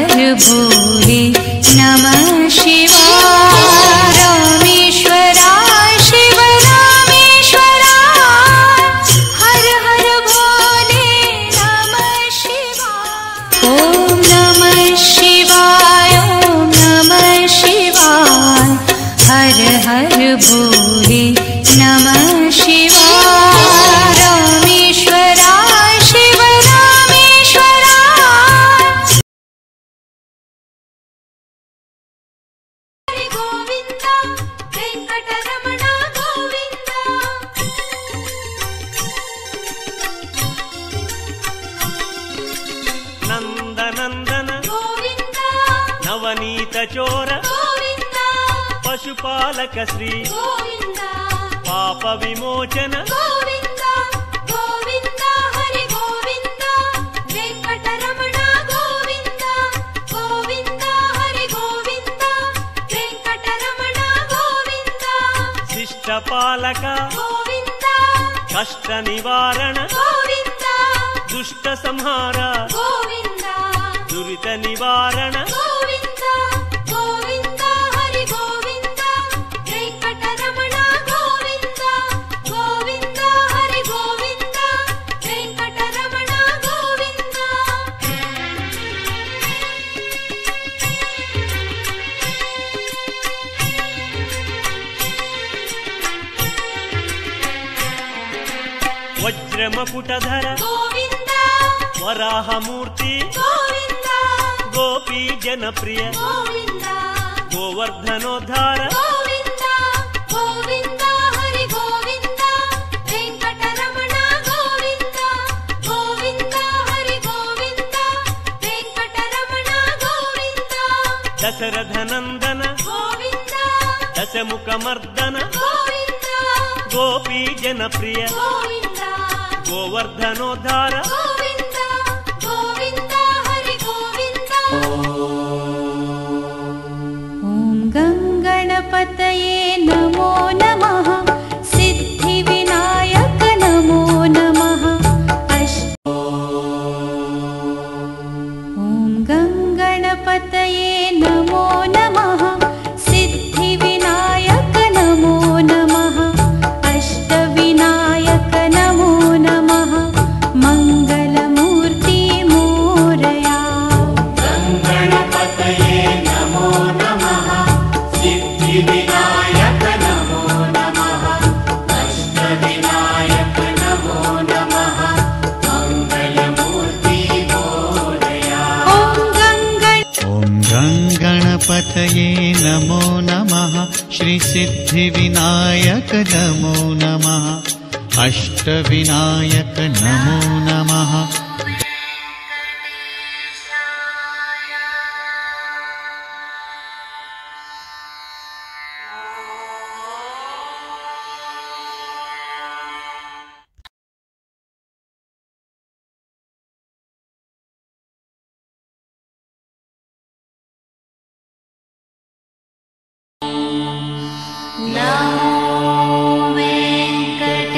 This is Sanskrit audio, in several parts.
हर भोले नमः शिवाय। रामेश्वराय शिव रामेश्वराय हर हर भोले नमः शिवाय। ओम नमः शिवाय ओम नमः शिवाय हर हर भोले नमः शिवाय। रामेश्वराय शिव रामेश्वराय गोविंद वेंकटरमण गोविंद। नंदनंदन गोविंद नवनीत चोर गोविंद पशुपालक श्री गोविंद पाप विमोचन गोविंद गोविंद हरि गोविंद वेंकटरमण गोविंद गोविंद हरि गोविंद वेंकटरमण गोविंद। शिष्टपालक गोविंद कष्ट निवारण गोविंद दुष्ट संहार गोविंद दुरित निवारण गोविंद गोविंद हरि गोविंद वेंकटरमण गोविंद गोविंद हरि गोविंद वेंकटरमण गोविंद। वज्र मकुटधर गोविंद वराहमूर्ति गोविंद गोपी जनप्रिय गोविंद गोवर्धनोद्धार गोविंद गोविंद हरि गोविंद वेंकटरमण गोविंद गोविंद हरि गोविंद वेंकटरमण गोविंद। दशरथनंदन गोविंद दशमुखमर्दन गोविंद गोपी जनप्रिय गोविंद गोवर्धनोद्धार गोविंद गोविंद हरि गोविंद। ॐ गङ्गणपतये नमो नमः सिद्धिविनायक नमो नमः। ॐ गङ्गणपतये नमो नमः सिद्धिविनायक नमो नमः अष्टविनायक नमो नमः मङ्गलमूर्ति मोरया। गणपतये नमो नमः सिद्धिविनायक नमो नमः अष्टविनायक नमो नमः मङ्गलमूर्ति मोरया। ॐ गङ्गणपतये नमो नमः श्री सिद्धिविनायक नमो नमः अष्टविनायक नमो नमः। नमो वेंकटेशाय।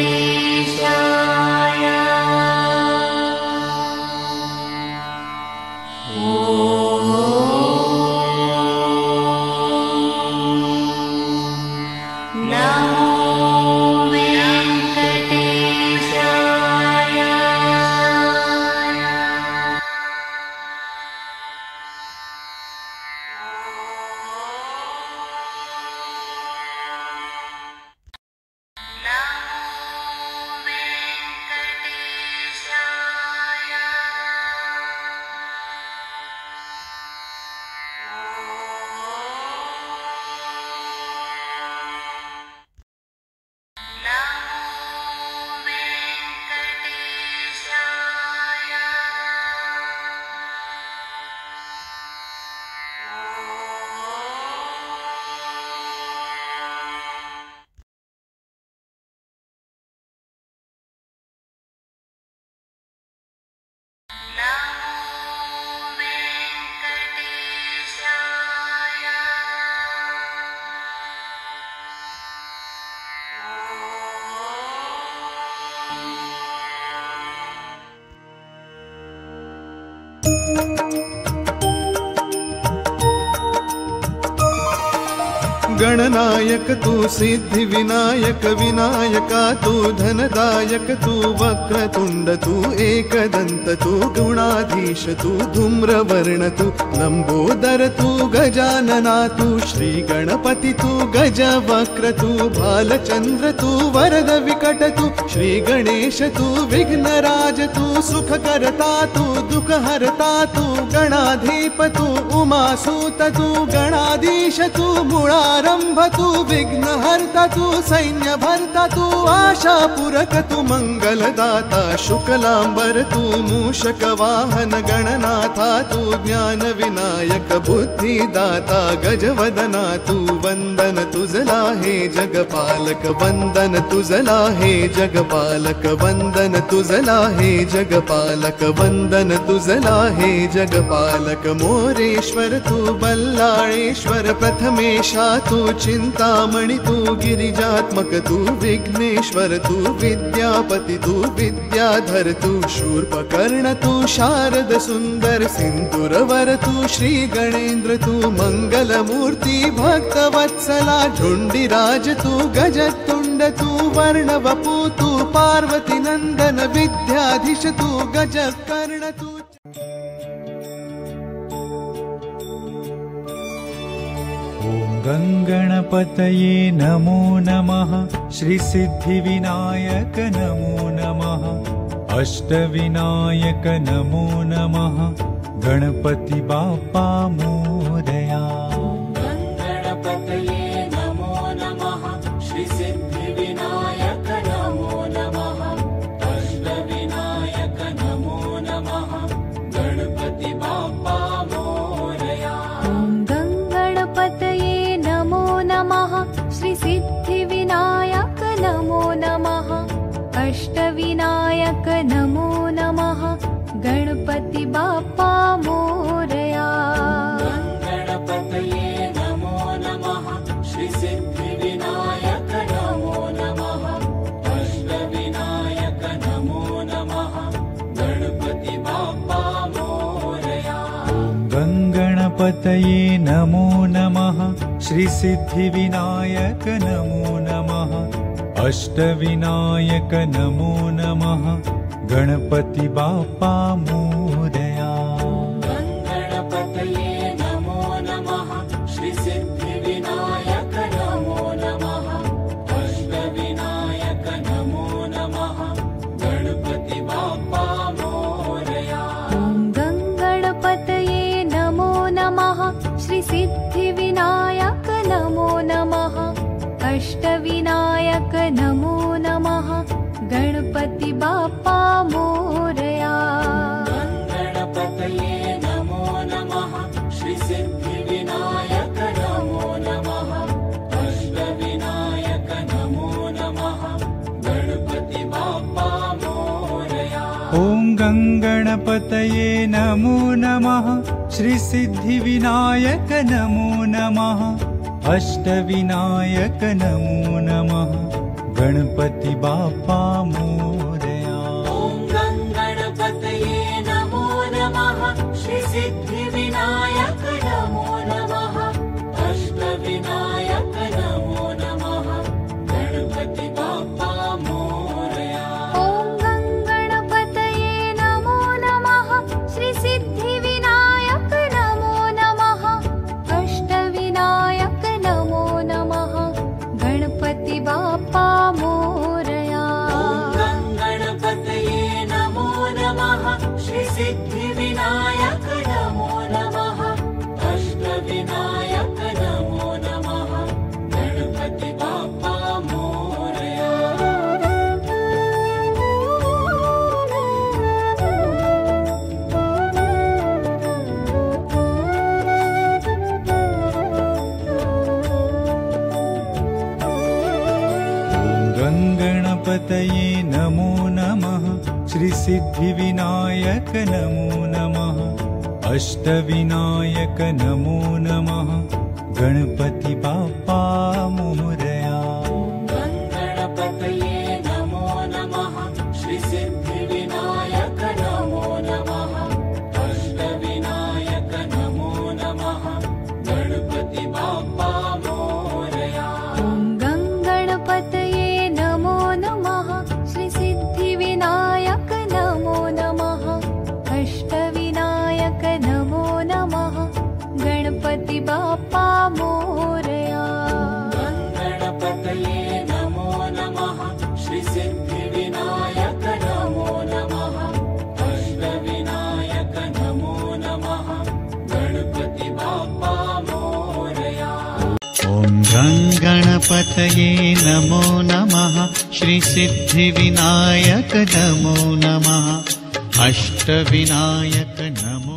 गणनायक तू सिद्धिविनायक विनायका तू धनदायक तू वक्रतुंड तू एकदंत तू गुणाधीश तू धूम्रवर्ण तू लंबोदर तू गजानना तू श्री गणपति तू गजवक्र तू बालचंद्र तू वरद विकट तू श्री गणेश तू विघ्नराज तू सुखकर्ता तू दुःखहर्ता तू गणाधीप तू उमासूत तू गणाधीश तू मूळारंभ तू विघ्नहर्ता तू सैन्यभर्ता तू आशापूरक तू मंगलदाता शुक्लांबर तू मूषक वाहन गणनाथा तू ज्ञान विनायक बुद्धिदाता गजवदना तू वंदन तुझला हे जगपालक वंदन तुझला हे जगपालक वंदन तुझला हे जगपालक वंदन तुझला हे जगपालक मोरेश्वर तू बल्लाळेश्वर प्रथमेशा तू चिंतामणि तू गिरिजात्मक तू विघ्नेश्वर तू विद्यापति तू विद्याधर तू शूर्पकर्ण तू शारद सुंदर सिंधुरवर तू श्री गणेन्द्र तू मंगलमूर्ति भक्तवत्सला झुंडिराज तू गजतुंड तू वर्णवपु तू पार्वती नंदन विद्याधीश तू गजकर्ण तू गंगणपतये नमो नमः श्री सिद्धिविनायक नमो नमः अष्टविनायक नमो नमः गणपति बाप्पा मोरया। गणपतये नमो नमः श्री सिद्धिविनायक नमो नमः अष्टविनायक नमो नमः गणपति बाप्पा मोरया। गणपतये नमो नमः श्री सिद्धिविनायक नमो नमः अष्टविनायक नमो नमः गणपति बाप्पा मोरया। गणपतये नमो नमः श्री सिद्धिविनायक नमो नमः अष्टविनायक नमो नमः गणपति बाप्पा मोरया। गंगणपतये नमो नमः श्री सिद्धिविनायक नमो नमः अष्टविनायक नमो नमः गणपति बाप्पा मोरया। गणपतये नमो नमः श्री सिद्धिविनायक नमो नमः अष्टविनायक नमो नमः गणपति बाप्पा मोरया। गणपतये नमो नमः श्री सिद्धिविनायक नमो नमः अष्टविनायक नमो नमः गणपति बाप्पा मोरया। गणपतये नमो नमः श्री सिद्धिविनायक नमो नमः अष्टविनायक नमो नमः गणपति बाप्पा मोरया। ओम गंगणपतये नमो नमः श्री सिद्धिविनायक नमो नमः अष्टविनायक नमो नमः गणपति बाप्पा मोरया। ओम गणपतये नमो नमः श्री सिद्धिविनायक नमो नमः अष्टविनायक नमो नमः गणपति बाप्पा मोरया। ओम गणपतये नमो नमः श्री सिद्धिविनायक नमो नमः अष्टविनायक नमो नमः गणपति बाप्पा मोरया। गणपतये नमो नमः श्री सिद्धिविनायक नमो नमः अष्टविनायक नमो नमः गणपति बाप्पा मोरया। गंगणपतये नमो नमः श्री सिद्धिविनायक नमो नमः अष्टविनायक नमो नमः गणपति बाप्पा मोरया। गणपतये नमो नमः श्री सिद्धिविनायक नमो नमः अष्टविनायक नमो नमः गणपति बाप्पा मोरया। बाप्पा मोरया। गणपतये नमो नमः श्री सिद्धिविनायक नमो नमः अष्टविनायक नमो नमः गणपति बाप्पा मोरया। ॐ गणपतये नमो नमः श्री सिद्धिविनायक नमो नमः अष्टविनायक नमो